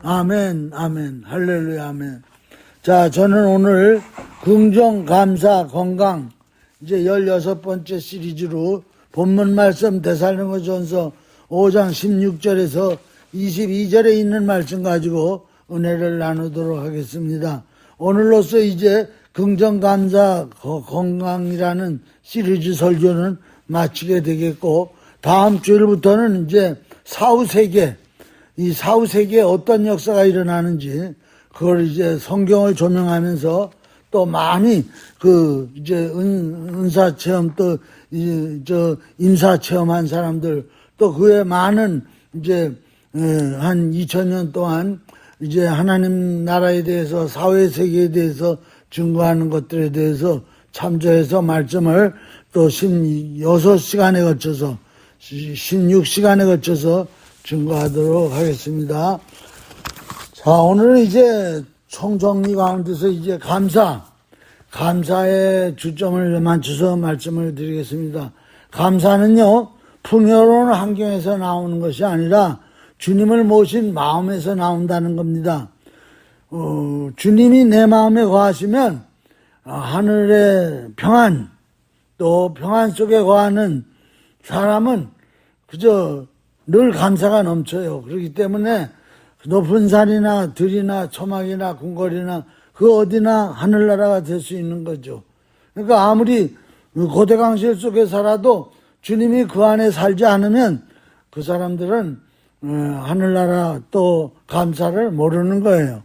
아멘, 아멘, 할렐루야, 아멘. 자, 저는 오늘 긍정, 감사, 건강, 이제 16번째 시리즈로 본문 말씀 데살로니가전서 5장 16절에서 22절에 있는 말씀 가지고 은혜를 나누도록 하겠습니다. 오늘로써 이제 긍정, 감사, 건강이라는 시리즈 설교는 마치게 되겠고, 다음 주일부터는 이제 사후세계, 이 사후세계에 어떤 역사가 일어나는지, 그걸 이제 성경을 조명하면서 또 많이 이제 은사 체험 또 임사 체험한 사람들 또 그에 많은 이제 한 2000년 동안 이제 하나님 나라에 대해서 사회 세계에 대해서 증거하는 것들에 대해서 참조해서 말씀을 또 16시간에 걸쳐서 16시간에 걸쳐서 증거하도록 하겠습니다. 자, 오늘은 이제 총정리 가운데서 이제 감사에 주점을 맞춰서 말씀을 드리겠습니다. 감사는요, 풍요로운 환경에서 나오는 것이 아니라 주님을 모신 마음에서 나온다는 겁니다. 주님이 내 마음에 거하시면 하늘의 평안, 또 평안 속에 거하는 사람은 그저 늘 감사가 넘쳐요. 그렇기 때문에 높은 산이나 들이나 초막이나 궁궐이나 그 어디나 하늘나라가 될 수 있는 거죠. 그러니까 아무리 고대강실 속에 살아도 주님이 그 안에 살지 않으면 그 사람들은 하늘나라 또 감사를 모르는 거예요.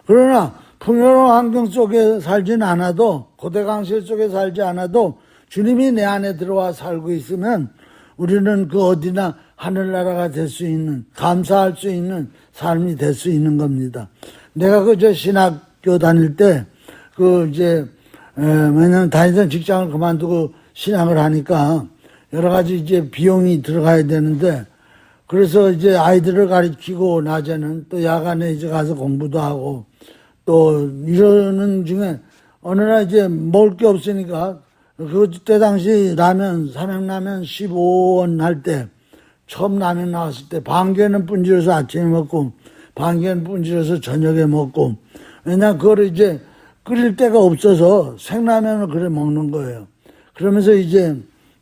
그러나 풍요로운 환경 속에 살진 않아도 고대강실 속에 살지 않아도 주님이 내 안에 들어와 살고 있으면 우리는 그 어디나 하늘나라가 될 수 있는, 감사할 수 있는 삶이 될 수 있는 겁니다. 내가 신학교 다닐 때, 왜냐면 다니던 직장을 그만두고 신학을 하니까 여러 가지 이제 비용이 들어가야 되는데, 그래서 이제 아이들을 가르치고 낮에는 또 야간에 이제 가서 공부도 하고 또 이러는 중에 어느 날 이제 먹을 게 없으니까 그때 당시 삼양라면 15원 할 때 처음 라면 나왔을 때 반개는 분질러서 아침에 먹고 반개는 분질러서 저녁에 먹고, 왜냐면 그거를 이제 끓일 데가 없어서 생라면을 그래 먹는 거예요. 그러면서 이제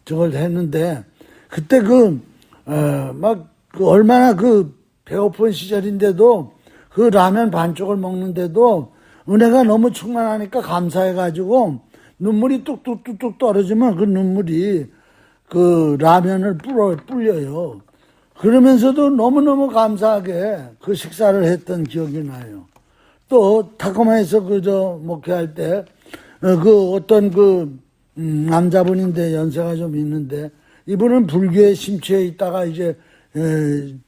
저걸 했는데 그때 얼마나 배고픈 시절인데도 그 라면 반쪽을 먹는데도 은혜가 너무 충만하니까 감사해가지고 눈물이 뚝뚝뚝뚝 떨어지면 그 눈물이 그 라면을 불려요. 그러면서도 너무너무 감사하게 그 식사를 했던 기억이 나요. 또 타코마에서 목회할 때 어떤 남자분인데 연세가 좀 있는데 이분은 불교에 심취해 있다가 이제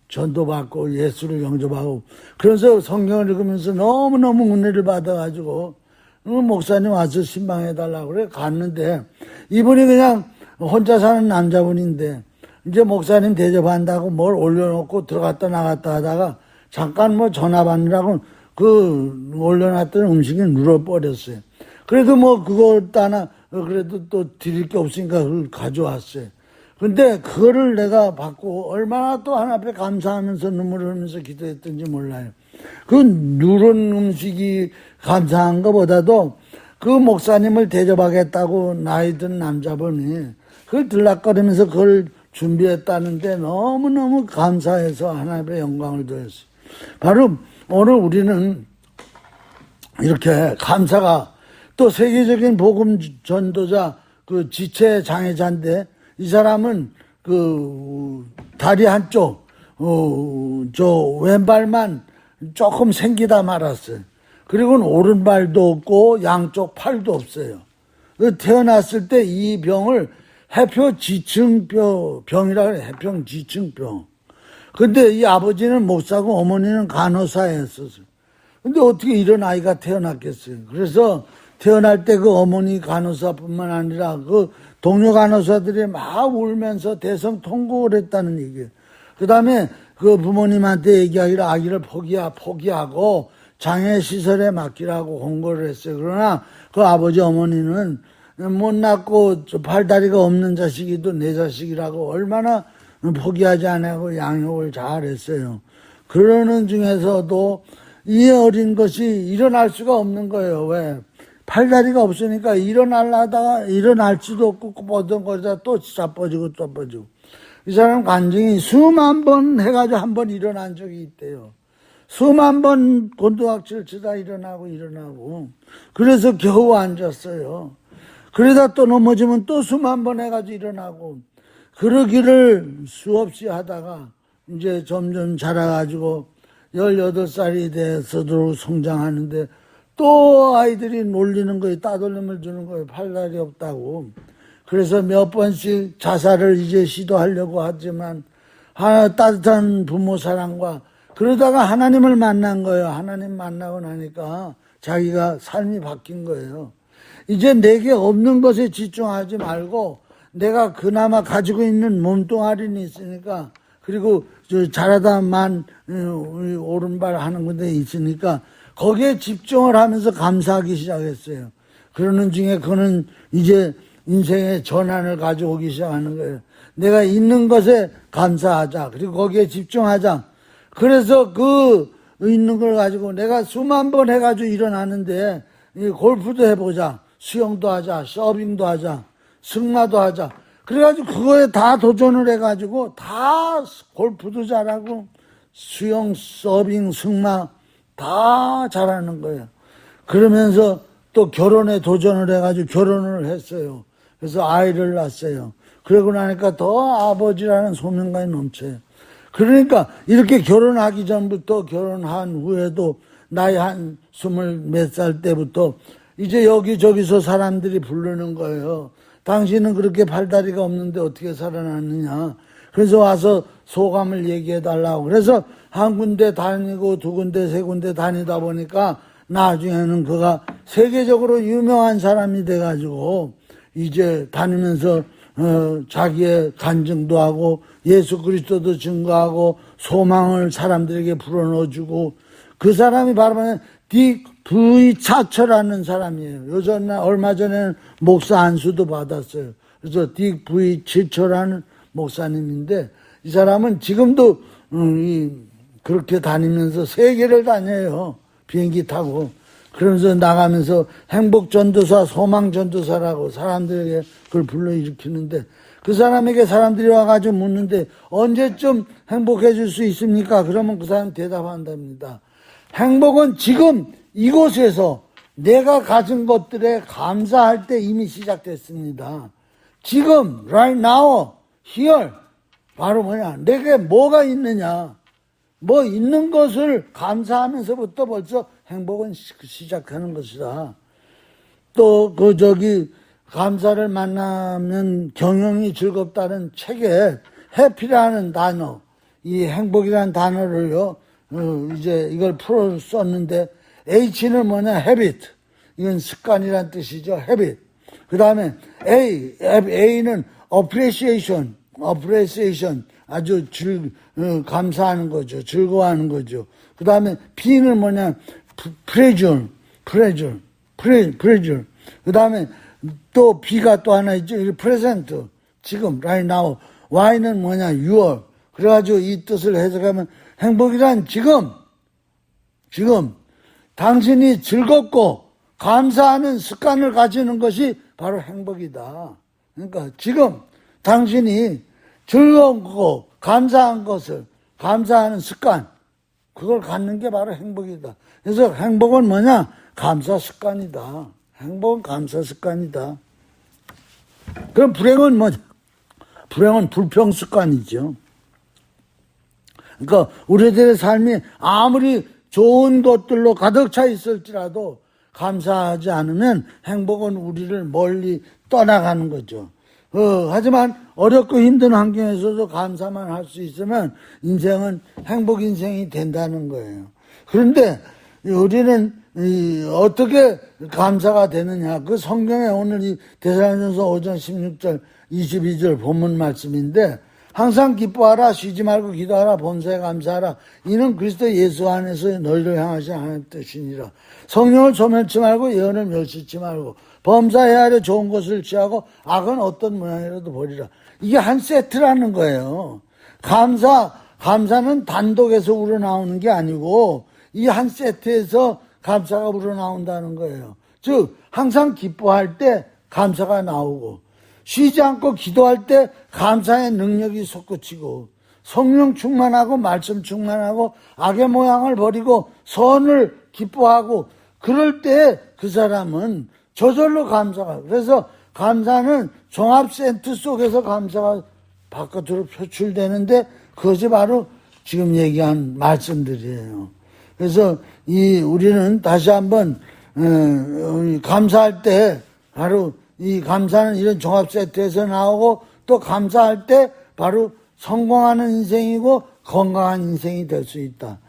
전도받고 예수를 영접하고 그래서 성경을 읽으면서 너무너무 은혜를 받아가지고 목사님 와서 신방해달라고 그래 갔는데 이분이 그냥 혼자 사는 남자분인데 이제 목사님 대접한다고 뭘 올려놓고 들어갔다 나갔다 하다가 잠깐 전화 받느라고 올려놨던 음식이 눌어버렸어요. 그래도 그거 따나 그래도 또 드릴 게 없으니까 그걸 가져왔어요. 근데 그거를 내가 받고 얼마나 또 하나님 앞에 감사하면서 눈물을 흘리면서 기도했던지 몰라요. 그 누런 음식이 감사한 것보다도 그 목사님을 대접하겠다고 나이 든 남자분이 그걸 들락거리면서 그걸 준비했다는데 너무너무 감사해서 하나님의 영광을 드렸어요. 바로 오늘 우리는 이렇게 감사가 또 세계적인 복음 전도자 지체 장애자인데 이 사람은 다리 한쪽 왼발만 조금 생기다 말았어요. 그리고는 오른발도 없고 양쪽 팔도 없어요. 태어났을 때 이 병을 해표지층병이라고 해요. 해표지층병. 근데 이 아버지는 목사고 어머니는 간호사였었어요. 근데 어떻게 이런 아이가 태어났겠어요. 그래서 태어날 때 어머니 간호사뿐만 아니라 동료 간호사들이 막 울면서 대성통곡을 했다는 얘기예요. 그 다음에 부모님한테 얘기하기를 아기를 포기하고 장애시설에 맡기라고 공고를 했어요. 그러나 아버지 어머니는 못 낳고 팔다리가 없는 자식이도 내 자식이라고 얼마나 포기하지 않고 양육을 잘 했어요. 그러는 중에서도 이 어린 것이 일어날 수가 없는 거예요. 왜? 팔다리가 없으니까 일어나려다가 일어날지도 없고 뻗은 거리다 또 자빠지고 또 빠지고. 이 사람 간증이 수만 번 해가지고 한 번 일어난 적이 있대요. 수만 번 곤두박질 치다 일어나고 그래서 겨우 앉았어요. 그러다 또 넘어지면 또 수만 번 해가지고 일어나고 그러기를 수없이 하다가 이제 점점 자라가지고 18살이 돼서도 성장하는데 또 아이들이 놀리는 거예요. 따돌림을 주는 거예요. 팔다리 없다고. 그래서 몇 번씩 자살을 이제 시도하려고 하지만 따뜻한 부모 사랑과 그러다가 하나님을 만난 거예요. 하나님 만나고 나니까 자기가 삶이 바뀐 거예요. 이제 내게 없는 것에 집중하지 말고 내가 그나마 가지고 있는 몸뚱아리는 있으니까 그리고 자라다만 오른발 하는 건데 있으니까 거기에 집중을 하면서 감사하기 시작했어요. 그러는 중에 그는 이제 인생의 전환을 가져오기 시작하는 거예요. 내가 있는 것에 감사하자. 그리고 거기에 집중하자. 그래서 그 있는 걸 가지고 내가 수만 번 해가지고 일어나는데 골프도 해보자. 수영도 하자. 서빙도 하자. 승마도 하자. 그래가지고 그거에 다 도전을 해가지고 다 골프도 잘하고 수영, 서빙, 승마 다 잘하는 거예요. 그러면서 또 결혼에 도전을 해가지고 결혼을 했어요. 그래서 아이를 낳았어요. 그러고 나니까 더 아버지라는 소명감이 넘쳐요. 그러니까 이렇게 결혼하기 전부터 결혼한 후에도 나이 한 20몇 살 때부터 이제 여기저기서 사람들이 부르는 거예요. 당신은 그렇게 팔다리가 없는데 어떻게 살아났느냐. 그래서 와서 소감을 얘기해 달라고. 그래서 한 군데 다니고 두 군데 세 군데 다니다 보니까 나중에는 그가 세계적으로 유명한 사람이 돼가지고 이제 다니면서 자기의 간증도 하고 예수 그리스도도 증거하고 소망을 사람들에게 불어넣어주고 그 사람이 바로 딕 V 차처라는 사람이에요. 요즘 얼마 전에는 목사 안수도 받았어요. 그래서 딕 V 차처라는 목사님인데 이 사람은 지금도 그렇게 다니면서 세계를 다녀요. 비행기 타고. 그러면서 나가면서 행복전도사, 소망전도사라고 사람들에게 그걸 불러일으키는데 그 사람에게 사람들이 와가지고 묻는데 언제쯤 행복해질 수 있습니까? 그러면 그 사람 대답한답니다. 행복은 지금 이곳에서 내가 가진 것들에 감사할 때 이미 시작됐습니다. 지금, right now, here. 바로 뭐냐? 내게 뭐가 있느냐? 뭐 있는 것을 감사하면서부터 벌써 행복은 시작하는 것이다. 또 감사를 만나면 경영이 즐겁다는 책에 해피라는 단어, 이 행복이라는 단어를요, 이제 이걸 풀어 썼는데 H는 뭐냐? habit. 이건 습관이란 뜻이죠. habit. 그 다음에 A는 appreciation. 아주 감사하는 거죠. 즐거워하는 거죠. 그 다음에 P는 뭐냐? pleasure. 그 다음에 또 B가 또 하나 있죠. present. 지금, right now. Y는 뭐냐? your. 그래가지고 이 뜻을 해석하면 행복이란 지금. 당신이 즐겁고 감사하는 습관을 가지는 것이 바로 행복이다. 그러니까 지금 당신이 즐겁고 감사한 것을 감사하는 습관 그걸 갖는 게 바로 행복이다. 그래서 행복은 뭐냐? 감사 습관이다. 행복은 감사 습관이다. 그럼 불행은 뭐냐? 불행은 불평 습관이죠. 그러니까 우리들의 삶이 아무리 좋은 것들로 가득 차 있을지라도 감사하지 않으면 행복은 우리를 멀리 떠나가는 거죠. 하지만 어렵고 힘든 환경에서도 감사만 할 수 있으면 인생은 행복 인생이 된다는 거예요. 그런데 우리는 어떻게 감사가 되느냐. 그 성경에 오늘 이 데살로니가전서 5장 16절 22절 본문 말씀인데 항상 기뻐하라 쉬지 말고 기도하라 범사에 감사하라 이는 그리스도 예수 안에서 너희를 향하신 하나님의 뜻이니라. 성령을 소멸치 말고 예언을 멸시치 말고 범사해야 하려 좋은 것을 취하고 악은 어떤 모양이라도 버리라. 이게 한 세트라는 거예요. 감사 감사는 단독에서 우러나오는 게 아니고 이 한 세트에서 감사가 우러나온다는 거예요. 즉 항상 기뻐할 때 감사가 나오고 쉬지 않고 기도할 때 감사의 능력이 솟구치고 성령 충만하고 말씀 충만하고 악의 모양을 버리고 선을 기뻐하고 그럴 때 그 사람은 저절로 감사가. 그래서 감사는 종합센트 속에서 감사가 바깥으로 표출되는데 그것이 바로 지금 얘기한 말씀들이에요. 그래서 우리는 다시 한번 감사할 때 바로 이 감사는 이런 종합세트에서 나오고 또 감사할 때 바로 성공하는 인생이고 건강한 인생이 될 수 있다.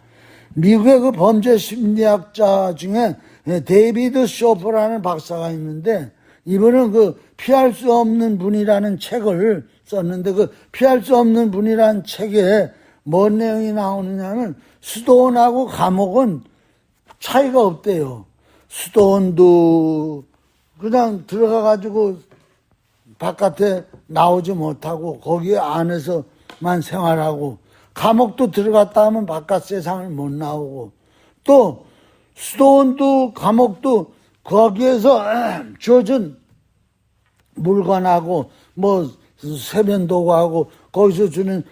미국의 그 범죄 심리학자 중에 데이비드 쇼퍼라는 박사가 있는데 이분은 그 피할 수 없는 분이라는 책을 썼는데 그 피할 수 없는 분이라는 책에 뭔 내용이 나오느냐면 수도원하고 감옥은 차이가 없대요. 수도원도 그냥 들어가가지고 바깥에 나오지 못하고 거기 안에서만 생활하고 감옥도 들어갔다 하면 바깥 세상을 못 나오고 또 수도원도 감옥도 거기에서 주어진 물건하고 뭐 세면도구하고 거기서 주는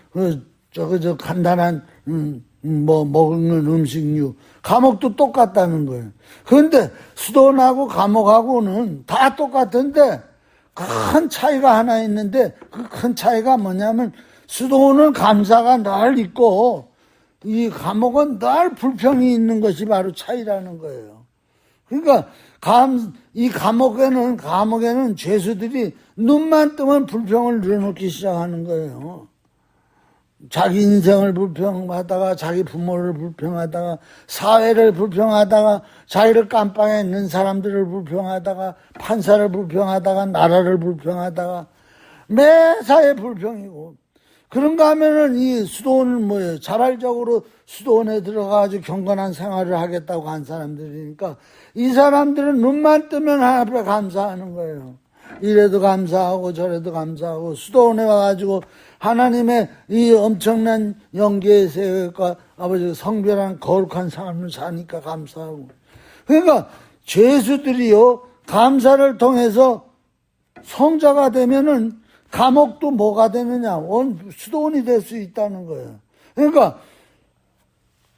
저 간단한 뭐 먹는 음식류 감옥도 똑같다는 거예요. 그런데 수도원하고 감옥하고는 다 똑같은데 큰 차이가 하나 있는데 그 큰 차이가 뭐냐면 수도원은 감사가 늘 있고 이 감옥은 늘 불평이 있는 것이 바로 차이라는 거예요. 그러니까 이 감옥에는 죄수들이 눈만 뜨면 불평을 늘어놓기 시작하는 거예요. 자기 인생을 불평하다가 자기 부모를 불평하다가 사회를 불평하다가 자기를 깜빵에 있는 사람들을 불평하다가 판사를 불평하다가 나라를 불평하다가 매사에 불평이고 그런가 하면은 이 수도원은 뭐예요? 자발적으로 수도원에 들어가가지고 경건한 생활을 하겠다고 한 사람들이니까 이 사람들은 눈만 뜨면 하나님 앞에 감사하는 거예요. 이래도 감사하고 저래도 감사하고 수도원에 와가지고 하나님의 이 엄청난 영계의 세계과 아버지 성별한 거룩한 삶을 사니까 감사하고 그러니까 죄수들이요 감사를 통해서 성자가 되면은 감옥도 뭐가 되느냐 수도원이 될 수 있다는 거예요. 그러니까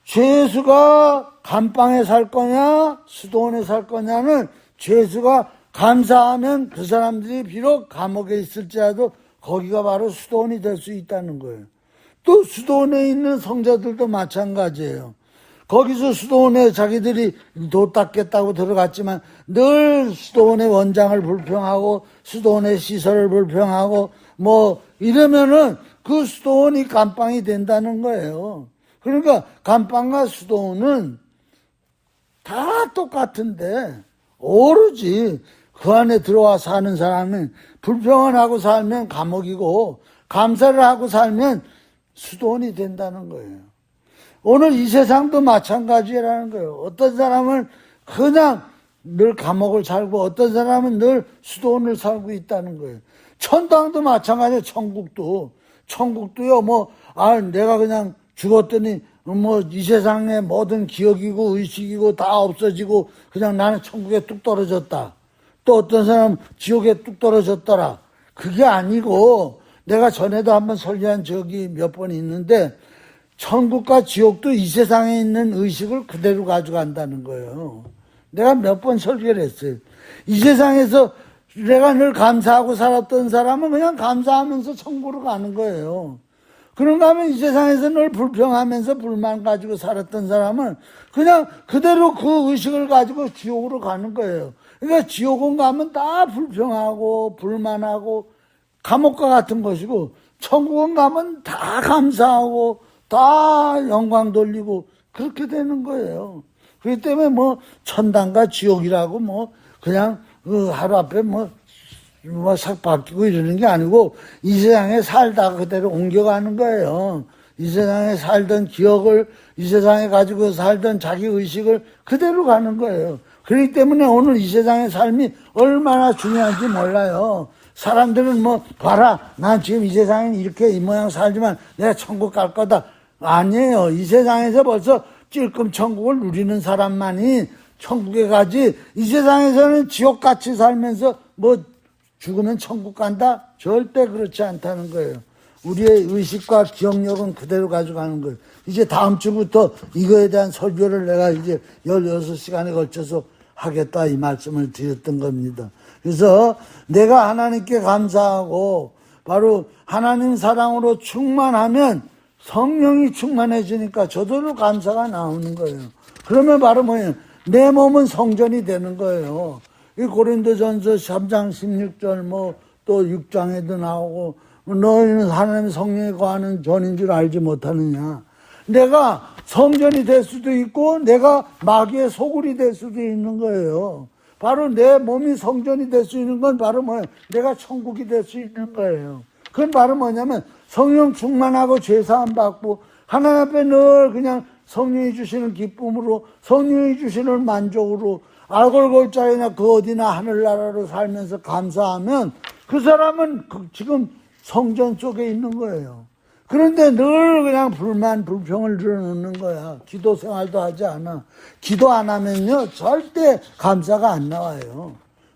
죄수가 감방에 살 거냐 수도원에 살 거냐는 죄수가 감사하면 그 사람들이 비록 감옥에 있을지라도 거기가 바로 수도원이 될 수 있다는 거예요. 또 수도원에 있는 성자들도 마찬가지예요. 거기서 수도원에 자기들이 도 닦겠다고 들어갔지만 늘 수도원의 원장을 불평하고 수도원의 시설을 불평하고 뭐 이러면은 그 수도원이 감방이 된다는 거예요. 그러니까 감방과 수도원은 다 똑같은데 오로지 그 안에 들어와 사는 사람은 불평을 하고 살면 감옥이고 감사를 하고 살면 수도원이 된다는 거예요. 오늘 이 세상도 마찬가지라는 거예요. 어떤 사람은 그냥 늘 감옥을 살고 어떤 사람은 늘 수도원을 살고 있다는 거예요. 천당도 마찬가지예요. 천국도요. 내가 그냥 죽었더니 이 세상의 모든 기억이고 의식이고 다 없어지고 그냥 나는 천국에 뚝 떨어졌다. 또 어떤 사람은 지옥에 뚝 떨어졌더라. 그게 아니고 내가 전에도 한번 설교한 적이 몇 번 있는데 천국과 지옥도 이 세상에 있는 의식을 그대로 가져간다는 거예요. 내가 몇 번 설교를 했어요. 이 세상에서 내가 늘 감사하고 살았던 사람은 그냥 감사하면서 천국으로 가는 거예요. 그런가 하면 이 세상에서 늘 불평하면서 불만 가지고 살았던 사람은 그냥 그대로 그 의식을 가지고 지옥으로 가는 거예요. 그러니까 지옥은 가면 다 불평하고 불만하고 감옥과 같은 것이고 천국은 가면 다 감사하고 다 영광 돌리고 그렇게 되는 거예요. 그렇기 때문에 천당과 지옥이라고 그냥 하루 앞에 싹 바뀌고 이러는 게 아니고 이 세상에 살다가 그대로 옮겨가는 거예요. 이 세상에 살던 기억을 이 세상에 가지고 살던 자기 의식을 그대로 가는 거예요. 그렇기 때문에 오늘 이 세상의 삶이 얼마나 중요한지 몰라요. 사람들은 봐라 난 지금 이 세상에 이렇게 이 모양 살지만 내가 천국 갈 거다. 아니에요. 이 세상에서 벌써 찔끔 천국을 누리는 사람만이 천국에 가지, 이 세상에서는 지옥같이 살면서 뭐 죽으면 천국 간다? 절대 그렇지 않다는 거예요. 우리의 의식과 기억력은 그대로 가져가는 거예요. 이제 다음 주부터 이거에 대한 설교를 내가 이제 16시간에 걸쳐서 하겠다, 이 말씀을 드렸던 겁니다. 그래서 내가 하나님께 감사하고 바로 하나님 사랑으로 충만하면 성령이 충만해지니까 저절로 감사가 나오는 거예요. 그러면 바로 뭐예요? 내 몸은 성전이 되는 거예요. 이 고린도전서 3장 16절 또 6장에도 나오고, 너희는 하나님의 성령에 거하는 전인 줄 알지 못하느냐. 내가 성전이 될 수도 있고 내가 마귀의 소굴이 될 수도 있는 거예요. 바로 내 몸이 성전이 될 수 있는 건 바로 뭐예요? 내가 천국이 될 수 있는 거예요. 그건 바로 뭐냐면 성령 충만하고 죄사함 받고 하나님 앞에 늘 그냥 성령이 주시는 기쁨으로, 성령이 주시는 만족으로, 알골골짜기나 그 어디나 하늘나라로 살면서 감사하면 그 사람은 지금 성전 속에 있는 거예요. 그런데 늘 그냥 불만, 불평을 드러놓는 거야. 기도 생활도 하지 않아. 기도 안 하면요, 절대 감사가 안 나와요.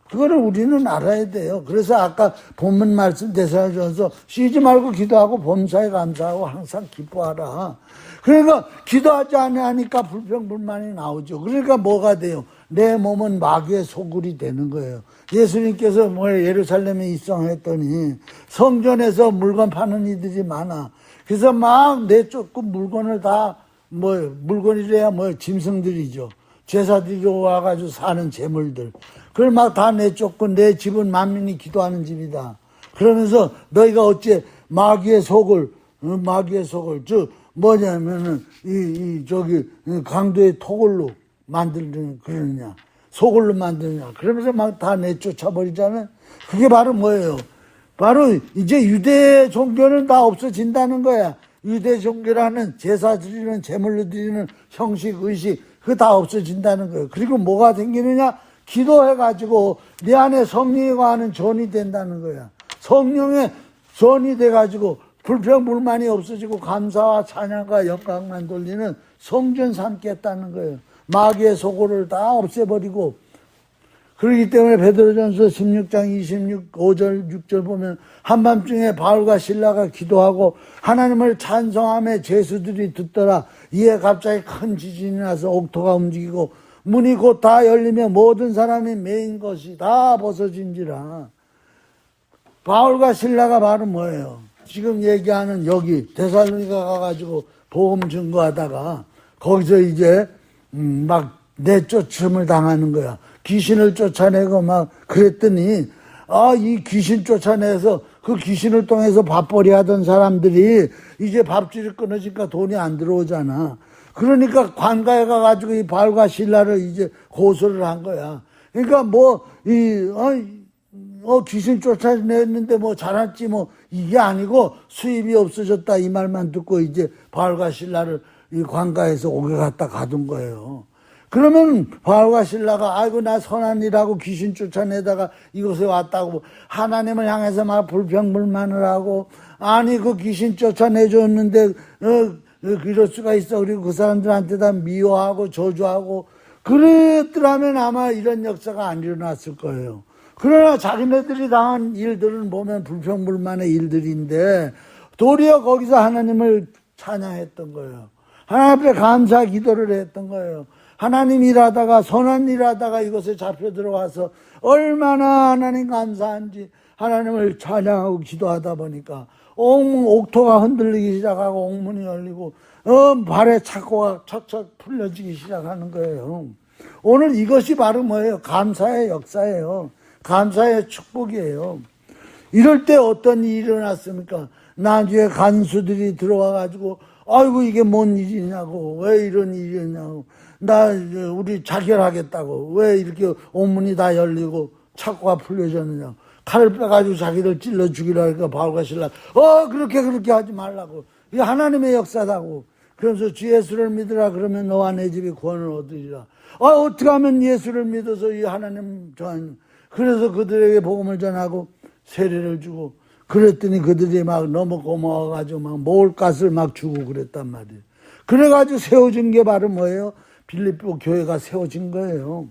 그거를 우리는 알아야 돼요. 그래서 아까 본문 말씀 대사전서 쉬지 말고 기도하고 범사에 감사하고 항상 기뻐하라. 그러니까 기도하지 않으니까 불평, 불만이 나오죠. 그러니까 뭐가 돼요? 내 몸은 마귀의 소굴이 되는 거예요. 예수님께서 예루살렘에 입성했더니 성전에서 물건 파는 이들이 많아. 그래서 막 내쫓고 물건을 다 물건이래야 짐승들이죠. 제사들이 와가지고 사는 재물들. 그걸 막 다 내쫓고 내 집은 만민이 기도하는 집이다. 그러면서 너희가 어째 마귀의 속을, 뭐냐면은 강도의 토굴로 만들는 그러느냐. 소굴로 만드느냐. 그러면서 막 다 내쫓아버리잖아요. 그게 바로 뭐예요? 바로 이제 유대 종교는 다 없어진다는 거야. 유대 종교라는 제사 드리는, 제물로 드리는 형식, 의식, 그거 다 없어진다는 거예요. 그리고 뭐가 생기느냐? 기도해가지고 내 안에 성령이 거하는 전이 된다는 거야. 성령의 전이 돼가지고 불평, 불만이 없어지고 감사와 찬양과 영광만 돌리는 성전 삼겠다는 거예요. 마귀의 소굴을 다 없애버리고. 그렇기 때문에 베드로전서 16장 26, 5절, 6절 보면 한밤중에 바울과 실라가 기도하고 하나님을 찬송하며 죄수들이 듣더라. 이에 갑자기 큰 지진이 나서 옥토가 움직이고 문이 곧 다 열리며 모든 사람이 메인 것이 다 벗어진지라. 바울과 실라가 바로 뭐예요? 지금 얘기하는 여기 데살로니가 가가지고 복음 증거하다가 거기서 이제 막 내쫓음을 당하는 거야. 귀신을 쫓아내고 막 그랬더니 이 귀신 쫓아내서 그 귀신을 통해서 밥벌이 하던 사람들이 이제 밥줄이 끊어지니까 돈이 안 들어오잖아. 그러니까 관가에 가가지고 이 바울과 실라를 이제 고소를 한 거야. 그러니까 귀신 쫓아냈는데 잘했지 이게 아니고 수입이 없어졌다 이 말만 듣고 이제 바울과 실라를 이 관가에서 옥에 갖다 가둔 거예요. 그러면 바울과 실라가 아이고 나 선한 일하고 귀신 쫓아내다가 이곳에 왔다고 하나님을 향해서 막 불평불만을 하고, 아니 그 귀신 쫓아내줬는데 이럴 수가 있어. 그리고 그 사람들한테 다 미워하고 저주하고 그랬더라면 아마 이런 역사가 안 일어났을 거예요. 그러나 자기네들이 당한 일들은 보면 불평불만의 일들인데 도리어 거기서 하나님을 찬양했던 거예요. 하나님 앞에 감사 기도를 했던 거예요. 하나님 일하다가, 선한 일하다가 이곳에 잡혀 들어와서 얼마나 하나님 감사한지 하나님을 찬양하고 기도하다 보니까 옥토가 흔들리기 시작하고 옥문이 열리고 발에 착고가 척척 풀려지기 시작하는 거예요. 오늘 이것이 바로 뭐예요? 감사의 역사예요. 감사의 축복이에요. 이럴 때 어떤 일이 일어났습니까? 나중에 간수들이 들어와가지고 아이고 이게 뭔 일이냐고, 왜 이런 일이냐고, 우리 자결하겠다고, 왜 이렇게 옥문이 다 열리고 착고가 풀려졌느냐, 칼을 빼가지고 자기들 찔러 죽이라 하니까 바울과 실라 그렇게 하지 말라고, 이게 하나님의 역사다고. 그러면서 주 예수를 믿으라 그러면 너와 내 집이 구원을 얻으리라. 어떻게 하면 예수를 믿어서 이 하나님 그래서 그들에게 복음을 전하고 세례를 주고 그랬더니 그들이 막 너무 고마워가지고 막 먹을 것을 막 주고 그랬단 말이에요. 그래가지고 세워진 게 바로 뭐예요? 빌립보 교회가 세워진 거예요.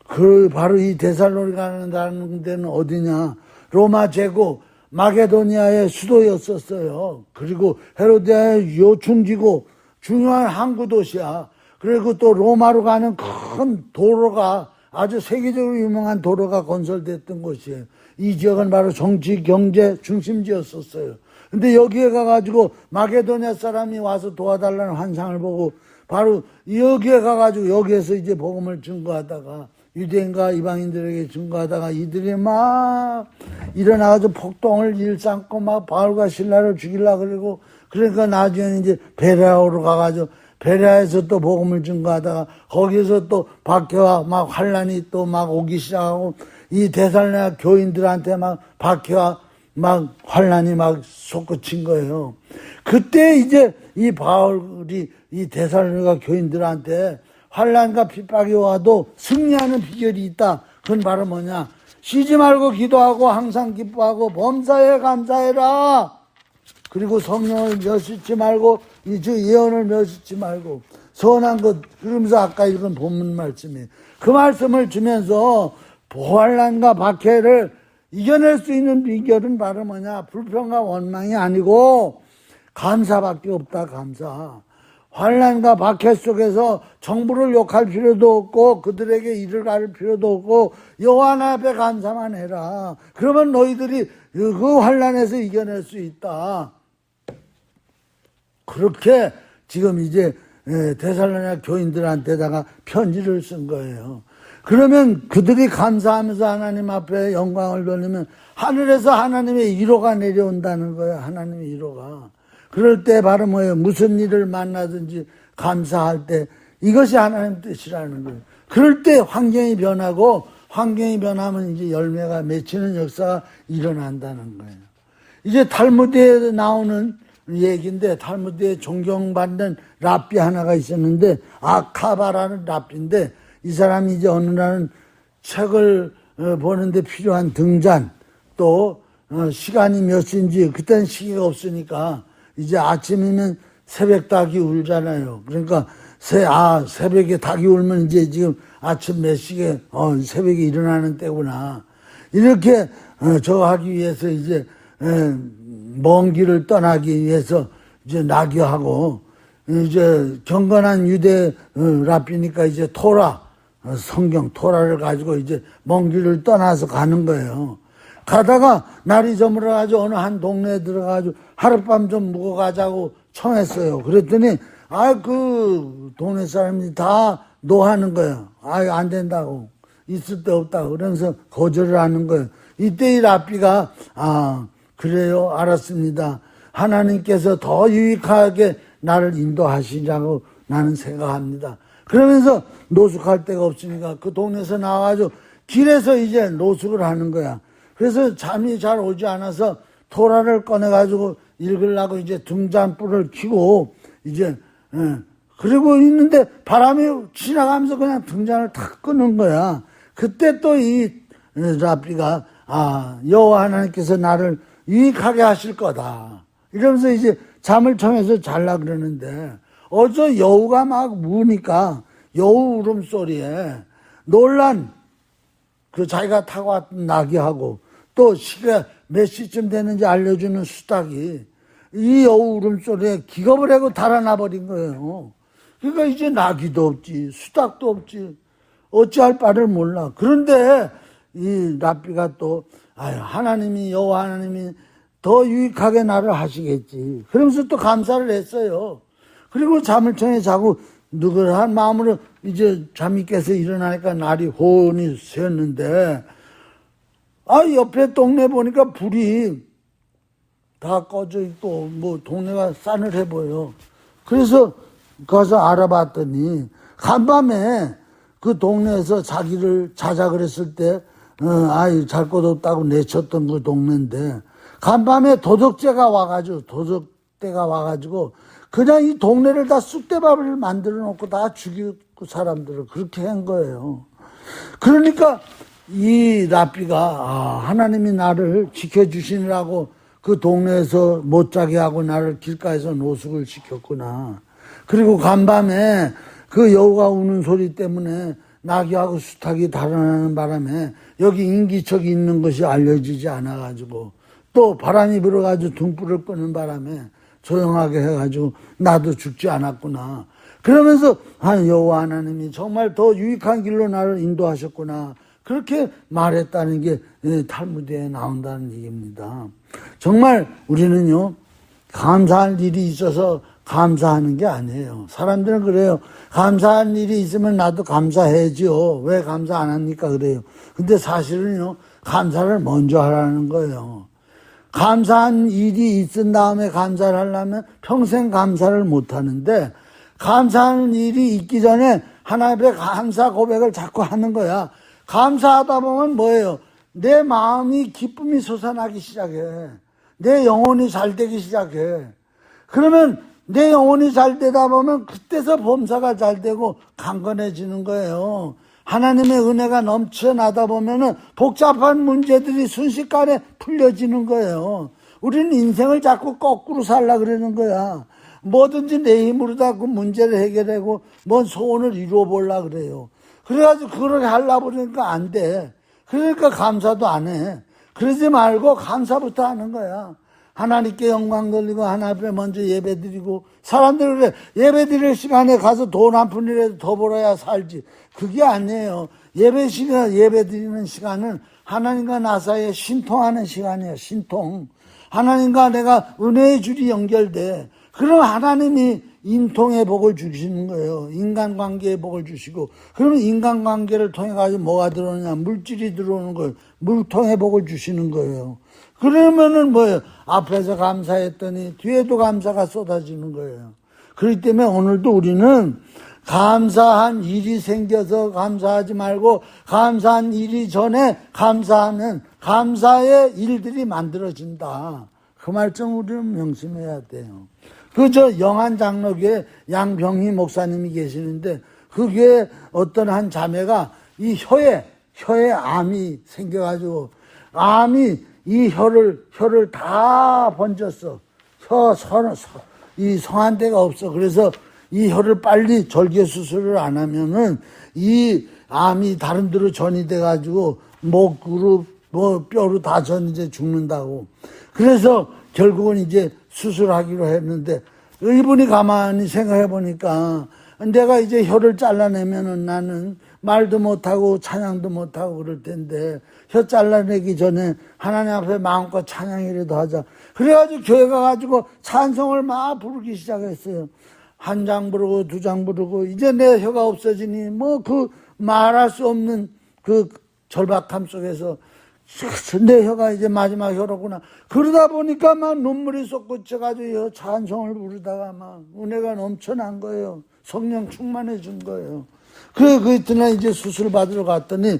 그 바로 이 데살로니가라는 데는 어디냐? 로마 제국 마게도니아의 수도였었어요. 그리고 헤로데의 요충지고 중요한 항구 도시야. 그리고 또 로마로 가는 큰 도로가 아주 세계적으로 유명한 도로가 건설됐던 곳이에요. 이 지역은 바로 정치, 경제 중심지였었어요. 근데 여기에 가가지고 마게도니아 사람이 와서 도와달라는 환상을 보고 바로 여기에 가가지고 여기에서 이제 복음을 증거하다가 유대인과 이방인들에게 증거하다가 이들이 막 일어나가지고 폭동을 일삼고 막 바울과 신라를 죽이려고 그러고 그러니까 나중에는 이제 베레아로 가가지고 베레아에서 또 복음을 증거하다가 거기서 또 박해와 막 환란이 또 막 오기 시작하고 이 데살로니가 교인들한테 막 박해와 막 환란이 막 솟구친 거예요. 그때 이제 이 바울이 이 데살로니가 교인들한테 환란과 핍박이 와도 승리하는 비결이 있다. 그건 바로 뭐냐? 쉬지 말고 기도하고 항상 기뻐하고 범사에 감사해라. 그리고 성령을 멸시치 말고 이 주 예언을 멸시치 말고 선한 것 그러면서 아까 읽은 본문 말씀이에요. 그 말씀을 주면서 환란과 박해를 이겨낼 수 있는 비결은 바로 뭐냐? 불평과 원망이 아니고 감사밖에 없다. 감사. 환란과 박해 속에서 정부를 욕할 필요도 없고 그들에게 일을 가릴 필요도 없고 여호와 앞에 감사만 해라. 그러면 너희들이 그 환란에서 이겨낼 수 있다. 그렇게 지금 이제 데살로니가 교인들한테다가 편지를 쓴 거예요. 그러면 그들이 감사하면서 하나님 앞에 영광을 돌리면 하늘에서 하나님의 위로가 내려온다는 거예요. 하나님의 위로가. 그럴 때 바로 뭐예요? 무슨 일을 만나든지 감사할 때 이것이 하나님 뜻이라는 거예요. 그럴 때 환경이 변하고 환경이 변하면 이제 열매가 맺히는 역사가 일어난다는 거예요. 이제 탈무드에 나오는 얘기인데 탈무드에 존경받는 랍비 하나가 있었는데 아카바라는 랍비인데 이 사람이 이제 어느 날은 책을 보는데 필요한 등잔 또 시간이 몇 시인지 그때는 시계가 없으니까 이제 아침이면 새벽 닭이 울잖아요. 그러니까 새벽에 닭이 울면 이제 지금 아침 몇 시에 새벽에 일어나는 때구나. 이렇게 저거 하기 위해서 이제 먼 길을 떠나기 위해서 이제 나귀하고 이제 경건한 유대 랍비니까 이제 토라 성경 토라를 가지고 이제 먼 길을 떠나서 가는 거예요. 가다가 날이 저물어가지고 어느 한 동네에 들어가가지고 하룻밤 좀 묵어 가자고 청했어요. 그랬더니 그 동네 사람들이 다 노하는 거예요. 안 된다고 있을 데 없다고 그러면서 거절을 하는 거예요. 이때 이 랍비가 그래요 알았습니다. 하나님께서 더 유익하게 나를 인도하시라고 나는 생각합니다. 그러면서 노숙할 데가 없으니까 그 동네에서 나와가지고 길에서 이제 노숙을 하는 거야. 그래서 잠이 잘 오지 않아서 토라를 꺼내가지고 읽으려고 이제 등잔불을 켜고 이제 그리고 있는데 바람이 지나가면서 그냥 등잔을 탁 끄는 거야. 그때 또 이 랍비가 여호와 하나님께서 나를 유익하게 하실 거다. 이러면서 이제 잠을 청해서 잘라 그러는데 어제 여우가 막 우니까 여우 울음소리에 놀란 그 자기가 타고 왔던 나귀하고 또 시가 몇 시쯤 됐는지 알려주는 수탉이 이 여우 울음소리에 기겁을 하고 달아나 버린 거예요. 그러니까 이제 나귀도 없지 수탉도 없지 어찌할 바를 몰라. 그런데 이 랍비가 또 하나님이 여호와 하나님이 더 유익하게 나를 하시겠지. 그러면서 또 감사를 했어요. 그리고 잠을 청해 자고 누그러한 마음으로 이제 잠이 깨서 일어나니까 날이 혼이 새었는데 옆에 동네 보니까 불이 다 꺼져 있고 뭐 동네가 싸늘해 보여. 그래서 가서 알아봤더니 간밤에 그 동네에서 자기를 자자 그랬을 때 잘 것 없다고 내쳤던 그 동네인데 간밤에 도적대가 와가지고 그냥 이 동네를 다 쑥대밥을 만들어 놓고 다 죽이고 사람들을 그렇게 한 거예요. 그러니까 이 랍비가 하나님이 나를 지켜주시느라고 그 동네에서 못 자게 하고 나를 길가에서 노숙을 시켰구나. 그리고 간밤에 그 여우가 우는 소리 때문에 나귀하고 수탉이 달아나는 바람에 여기 인기척이 있는 것이 알려지지 않아가지고 또 바람이 불어가지고 등불을 끄는 바람에 조용하게 해가지고 나도 죽지 않았구나. 그러면서 여호와 하나님이 정말 더 유익한 길로 나를 인도하셨구나. 그렇게 말했다는 게 탈무드에 나온다는 얘기입니다. 정말 우리는요, 감사할 일이 있어서 감사하는 게 아니에요. 사람들은 그래요. 감사할 일이 있으면 나도 감사해야죠. 왜 감사 안 합니까? 그래요. 근데 사실은요, 감사를 먼저 하라는 거예요. 감사한 일이 있은 다음에 감사를 하려면 평생 감사를 못 하는데, 감사하는 일이 있기 전에 하나님의 감사 고백을 자꾸 하는 거야. 감사하다 보면 뭐예요? 내 마음이 기쁨이 솟아나기 시작해. 내 영혼이 잘 되기 시작해. 그러면 내 영혼이 잘 되다 보면 그때서 범사가 잘 되고 강건해지는 거예요. 하나님의 은혜가 넘쳐나다 보면은 복잡한 문제들이 순식간에 풀려지는 거예요. 우리는 인생을 자꾸 거꾸로 살라 그러는 거야. 뭐든지 내 힘으로 다 그 문제를 해결하고 뭔 소원을 이루어 보려 그래요. 그래가지고 그렇게 하려고 그러니까 안 돼. 그러니까 감사도 안 해. 그러지 말고 감사부터 하는 거야. 하나님께 영광 돌리고 하나님 앞에 먼저 예배 드리고, 사람들 그래, 예배 드릴 시간에 가서 돈 한 푼이라도 더 벌어야 살지. 그게 아니에요. 예배 드리는 시간은 하나님과 나 사이에 신통하는 시간이에요. 신통. 하나님과 내가 은혜의 줄이 연결돼. 그럼 하나님이 인통의 복을 주시는 거예요. 인간관계의 복을 주시고, 그러면 인간관계를 통해 가지고 뭐가 들어오느냐? 물질이 들어오는 거예요. 물통의 복을 주시는 거예요. 그러면은 뭐예요? 앞에서 감사했더니 뒤에도 감사가 쏟아지는 거예요. 그렇기 때문에 오늘도 우리는 감사한 일이 생겨서 감사하지 말고, 감사한 일이 전에 감사하면 감사의 일들이 만들어진다. 그 말 좀 우리는 명심해야 돼요. 저 영안 장로교에 양병희 목사님이 계시는데, 그 교회 어떤 한 자매가 이 혀에 암이 생겨가지고, 암이 이 혀를 다 번졌어. 이 성한 데가 없어. 그래서 이 혀를 빨리 절개 수술을 안 하면은 이 암이 다른 데로 전이돼가지고 목으로 뼈로 다 전이돼 죽는다고. 그래서 결국은 이제 수술하기로 했는데, 이분이 가만히 생각해 보니까 내가 이제 혀를 잘라내면은 나는 말도 못하고 찬양도 못하고 그럴 텐데, 혀 잘라내기 전에 하나님 앞에 마음껏 찬양이라도 하자. 그래가지고 교회 가가지고 찬송을 막 부르기 시작했어요. 한 장 부르고 두 장 부르고, 이제 내 혀가 없어지니 뭐 그 말할 수 없는 그 절박함 속에서 내 혀가 이제 마지막 혀로구나. 그러다 보니까 막 눈물이 솟구쳐가지고 찬송을 부르다가 막 은혜가 넘쳐난 거예요. 성령 충만해진 거예요. 그 이튿날 이제 수술 받으러 갔더니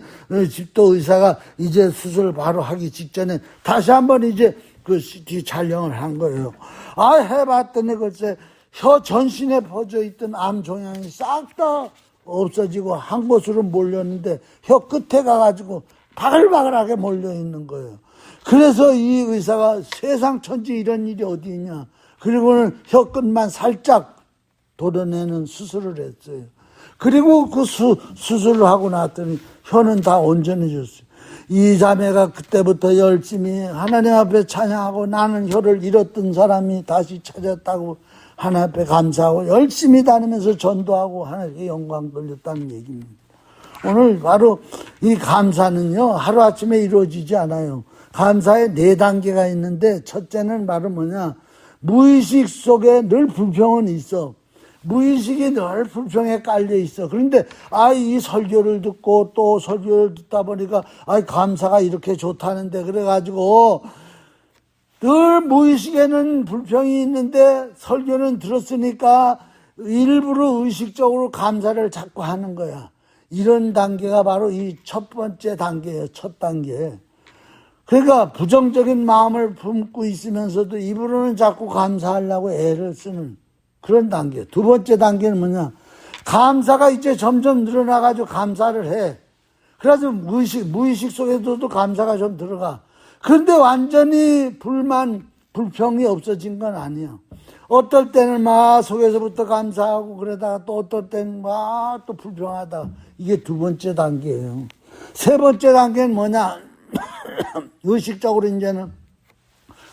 집도 의사가 이제 수술 바로 하기 직전에 다시 한번 이제 그 CT 촬영을 한 거예요. 해봤더니 글쎄 혀 전신에 퍼져 있던 암 종양이 싹 다 없어지고 한 곳으로 몰렸는데 혀 끝에 가가지고 바글바글하게 몰려있는 거예요. 그래서 이 의사가 세상 천지 이런 일이 어디 있냐. 그리고는 혀 끝만 살짝 도려내는 수술을 했어요. 그리고 그 수술을 하고 났더니 혀는 다 온전해졌어요. 이 자매가 그때부터 열심히 하나님 앞에 찬양하고, 나는 혀를 잃었던 사람이 다시 찾았다고 하나님 앞에 감사하고 열심히 다니면서 전도하고 하나님께 영광 돌렸다는 얘기입니다. 오늘 바로 이 감사는요, 하루아침에 이루어지지 않아요. 감사에 4단계가 있는데, 첫째는 바로 뭐냐, 무의식 속에 늘 불평은 있어. 무의식이 늘 불평에 깔려 있어. 그런데 이 설교를 듣고 또 설교를 듣다 보니까 감사가 이렇게 좋다는데, 그래가지고 늘 무의식에는 불평이 있는데 설교는 들었으니까 일부러 의식적으로 감사를 자꾸 하는 거야. 이런 단계가 바로 이 첫 번째 단계예요. 첫 단계. 그러니까 부정적인 마음을 품고 있으면서도 입으로는 자꾸 감사하려고 애를 쓰는 그런 단계. 두 번째 단계는 뭐냐, 감사가 이제 점점 늘어나가지고 감사를 해. 그래서 무의식 속에서도 감사가 좀 들어가. 그런데 완전히 불평이 없어진 건 아니에요. 어떨 때는 막 속에서부터 감사하고 그러다가 또 어떨 때는 막 또 불평하다. 이게 두 번째 단계예요. 세 번째 단계는 뭐냐? 의식적으로 이제는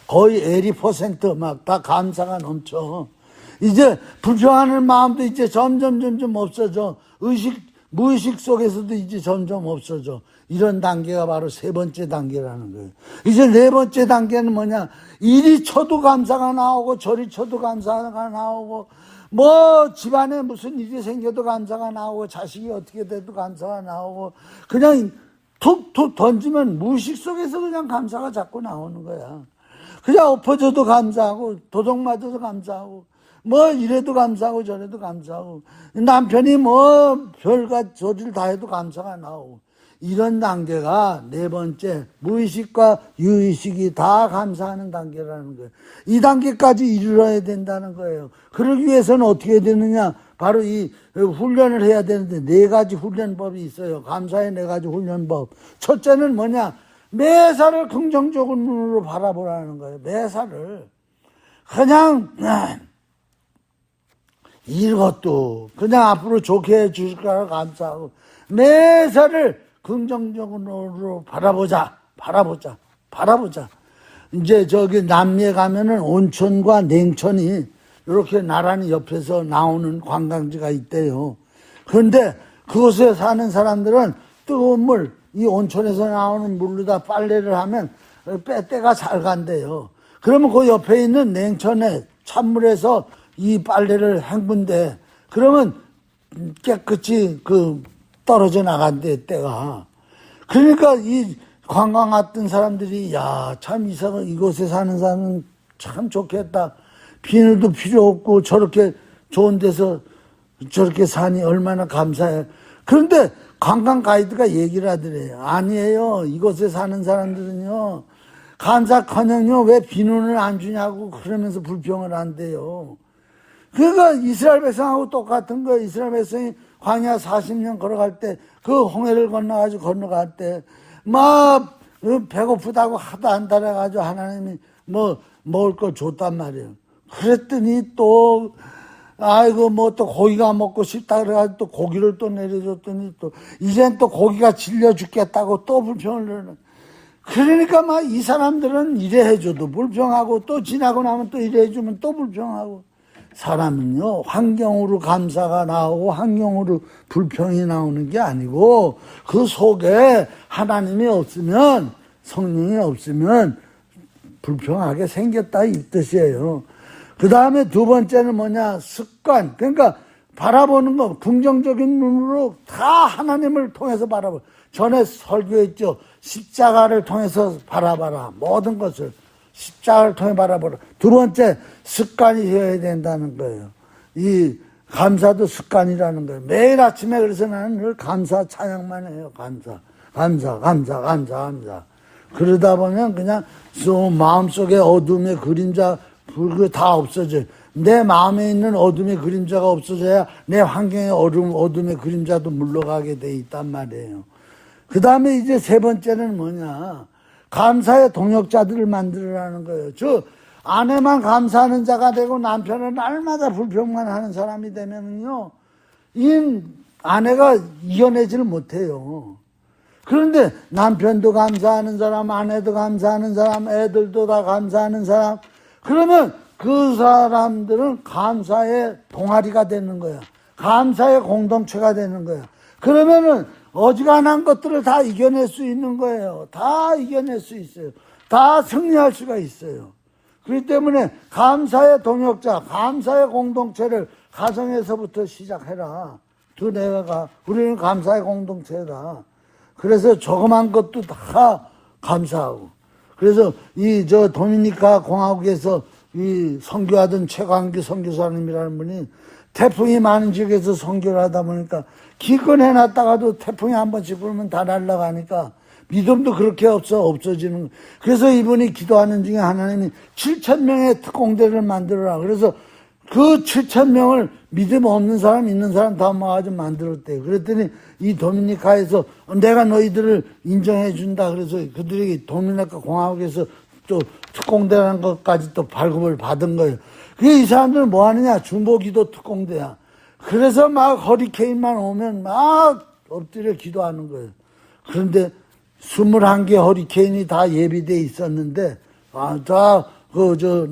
거의 80% 막 다 감사가 넘쳐. 이제 불평하는 마음도 이제 점점 없어져. 무의식 속에서도 이제 점점 없어져. 이런 단계가 바로 세 번째 단계라는 거예요. 이제 네 번째 단계는 뭐냐? 이리 쳐도 감사가 나오고 저리 쳐도 감사가 나오고 뭐 집안에 무슨 일이 생겨도 감사가 나오고 자식이 어떻게 돼도 감사가 나오고 그냥 툭툭 던지면 무의식 속에서 그냥 감사가 자꾸 나오는 거야. 그냥 엎어져도 감사하고 도둑 맞아도 감사하고 뭐 이래도 감사하고 저래도 감사하고 남편이 뭐 별가 저질 다 해도 감사가 나오고 이런 단계가 네 번째 무의식과 유의식이 다 감사하는 단계라는 거예요. 이 단계까지 이르러야 된다는 거예요. 그러기 위해서는 어떻게 해야 되느냐? 바로 이 훈련을 해야 되는데 네 가지 훈련법이 있어요. 감사의 네 가지 훈련법. 첫째는 뭐냐? 매사를 긍정적인 눈으로 바라보라는 거예요. 매사를. 그냥 이것도 그냥 앞으로 좋게 해주실 거라 감사하고 매사를 긍정적으로 바라보자. 이제 저기 남미에 가면은 온천과 냉천이 이렇게 나란히 옆에서 나오는 관광지가 있대요. 그런데 그곳에 사는 사람들은 뜨거운 물, 이 온천에서 나오는 물로다 빨래를 하면 때가 잘 간대요. 그러면 그 옆에 있는 냉천에 찬물에서 이 빨래를 헹군대. 그러면 깨끗이 떨어져 나간대, 때가. 그러니까 이 관광 왔던 사람들이, 야, 참 이곳에 사는 사람은 참 좋겠다. 비닐도 필요 없고 저렇게 좋은 데서 저렇게 사니 얼마나 감사해. 그런데 관광 가이드가 얘기를 하더래요. 아니에요. 이곳에 사는 사람들은요, 감사커녕요, 왜 비누를 안 주냐고 그러면서 불평을 한대요. 그러니까 이스라엘 백성하고 똑같은 거예요. 이스라엘 백성이 광야 40년 걸어갈 때, 그 홍해를 건너갈 때, 막, 배고프다고 하다 한다 해가지고 하나님이 뭐, 먹을 걸 줬단 말이에요. 그랬더니 또, 아이고, 뭐 또 고기가 먹고 싶다 그래가지고 또 고기를 또 내려줬더니 또, 이젠 또 고기가 질려 죽겠다고 또 불평을 내는. 그러니까 막 이 사람들은 이래 해줘도 불평하고 또 지나고 나면 또 이래 해주면 또 불평하고. 사람은요, 환경으로 감사가 나오고 환경으로 불평이 나오는 게 아니고 그 속에 하나님이 없으면, 성령이 없으면 불평하게 생겼다 이 뜻이에요. 그 다음에 두 번째는 뭐냐? 습관. 그러니까 바라보는 거, 긍정적인 눈으로 다 하나님을 통해서 바라봐. 전에 설교했죠. 십자가를 통해서 바라봐라. 모든 것을. 십자가를 통해 바라보라. 두 번째, 습관이 되어야 된다는 거예요. 이 감사도 습관이라는 거예요. 매일 아침에 그래서 나는 늘 감사 찬양만 해요. 감사. 그러다 보면 그냥 마음속에 어둠의 그림자, 그거 다 없어져요. 내 마음에 있는 어둠의 그림자가 없어져야 내 환경의 어둠의 그림자도 물러가게 돼 있단 말이에요. 그 다음에 이제 세 번째는 뭐냐? 감사의 동역자들을 만들으라는 거예요. 저 아내만 감사하는 자가 되고 남편은 날마다 불평만 하는 사람이 되면요, 이 아내가 이겨내지를 못해요. 그런데 남편도 감사하는 사람, 아내도 감사하는 사람, 애들도 다 감사하는 사람, 그러면 그 사람들은 감사의 동아리가 되는 거야. 감사의 공동체가 되는 거야. 그러면은 어지간한 것들을 다 이겨낼 수 있는 거예요. 다 이겨낼 수 있어요. 다 승리할 수가 있어요. 그렇기 때문에 감사의 동역자, 감사의 공동체를 가정에서부터 시작해라. 우리는 감사의 공동체다. 그래서 조그만 것도 다 감사하고. 그래서 도미니카 공화국에서 이 선교하던 최광기 선교사님이라는 분이 태풍이 많은 지역에서 선교를 하다 보니까 기껏 해놨다가도 태풍이 한 번씩 불면 다 날아가니까 믿음도 그렇게 없어지는. 그래서 이분이 기도하는 중에 하나님이 7,000명의 특공대를 만들어라. 그래서 그 7천 명을 믿음 없는 사람, 있는 사람 다 모아가지고 만들었대요. 그랬더니 이 도미니카에서 내가 너희들을 인정해준다. 그래서 그들에게 도미니카 공화국에서 또 특공대라는 것까지 또 발급을 받은 거예요. 그게 이 사람들은 뭐 하느냐? 중보기도 특공대야. 그래서 막 허리케인만 오면 막 엎드려 기도하는 거예요. 그런데 21개 허리케인이 다 예비돼 있었는데,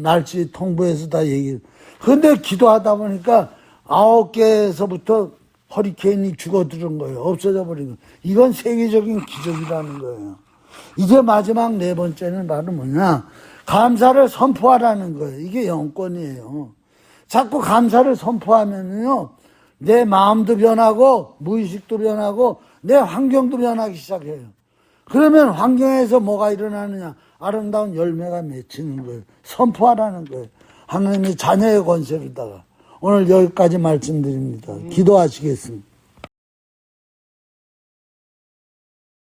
날씨 통보에서 다 얘기를. 근데 기도하다 보니까 9개에서부터 허리케인이 죽어들은 거예요. 없어져 버린 거예요. 이건 세계적인 기적이라는 거예요. 이제 마지막 네 번째는 바로 뭐냐? 감사를 선포하라는 거예요. 이게 영권이에요. 자꾸 감사를 선포하면요, 내 마음도 변하고, 무의식도 변하고, 내 환경도 변하기 시작해요. 그러면 환경에서 뭐가 일어나느냐? 아름다운 열매가 맺히는 거예요. 선포하라는 거예요. 하나님의 자녀의 권세로다가. 오늘 여기까지 말씀드립니다. 기도하시겠습니다.